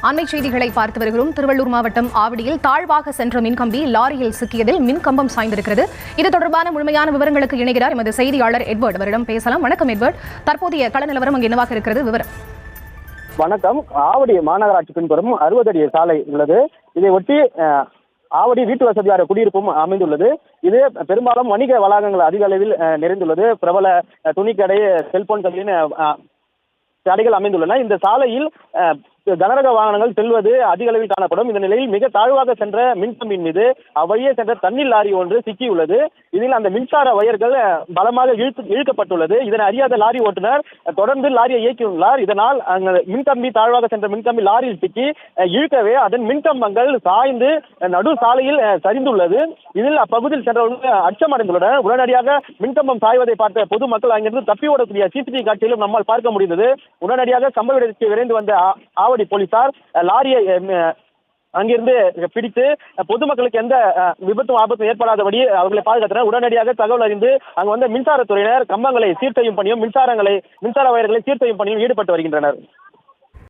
அண்மை செய்திகளை பார்த்து வருகிறோம். திருவள்ளூர் மாவட்டம் ஆவடியில் தாழ்வாக சென்ற மின்கம்பி லாரியில் சிக்கியதில் மின்கம்பம் சாய்ந்திருக்கிறது. இது தொடர்பான முழுமையான விவரங்களுக்கு இணைகிறார் எமது செய்தியாளர் எட்வர்ட். அவரிடம் பேசலாம். வணக்கம் எட்வர்ட். தற்போதைய கள நிலவரம் அங்கு என்னவாக இருக்கிறது? விவரம். வணக்கம். ஆவடி மாநகராட்சி பின்புறம் 60 அடி சாலை உள்ளது. இதை ஒட்டி ஆவடி வீட்டு வசதியார குடியிருப்பும் அமைந்துள்ளது. இது பெரும்பாலும் வணிக வளாகங்கள் அதிக அளவில் நிறைந்துள்ளது. பிரபல துணிக்கடை, செல்போன் கடையின் கடைகள் அமைந்துள்ளன. இந்த சாலையில் கனரக வாகனங்கள் செல்வது அதிக அளவில் காணப்படும். இந்த நிலையில் மிக தாழ்வாக சென்ற மின்கம்பின் மீது அவ்வழியே சென்ற தண்ணீர் லாரி ஒன்று சிக்கியுள்ளது. இதில் அந்த மின்சார வயர்கள் பலமாக இழுக்கப்பட்டுள்ளது. இதனை அறியாத லாரி ஓட்டுநர் தொடர்ந்து லாரியை இயக்கியுள்ளார். இதனால் அங்கு மின்கம்பி தாழ்வாக சென்ற மின்கம்பி லாரியில் சிக்கி இழுக்கவே அதன் மின்கம்பங்கள் சாய்ந்து நடு சாலையில் சரிந்துள்ளது. இதில் அப்பகுதியில் சென்றவர்கள் அச்சமடைந்துள்ளனர். உடனடியாக மின்கம்பம் சாய்வதை பார்த்த பொதுமக்கள் அங்கிருந்து தப்பி ஓடக்கூடிய சிசிடிவி காட்சியிலும் நம்மால் பார்க்க முடிந்தது. உடனடியாக சம்பவ இடத்திற்கு விரைந்து வந்த ஆவடி போலீசார் லாரியை அங்கிருந்து பிடித்து பொதுமக்களுக்கு எந்த விபத்தும் ஆபத்தும் ஏற்படாதபடி அவர்களை பாதுகாத்தனர். உடனடியாக தகவல் அறிந்து அங்கு வந்த மின்சாரத்துறையினர் கம்பங்களை சீர் செய்யும் பணியும் மின்சார வயர்களை சீர் செய்யும் பணியும் ஈடுபட்டு வருகின்றனர்.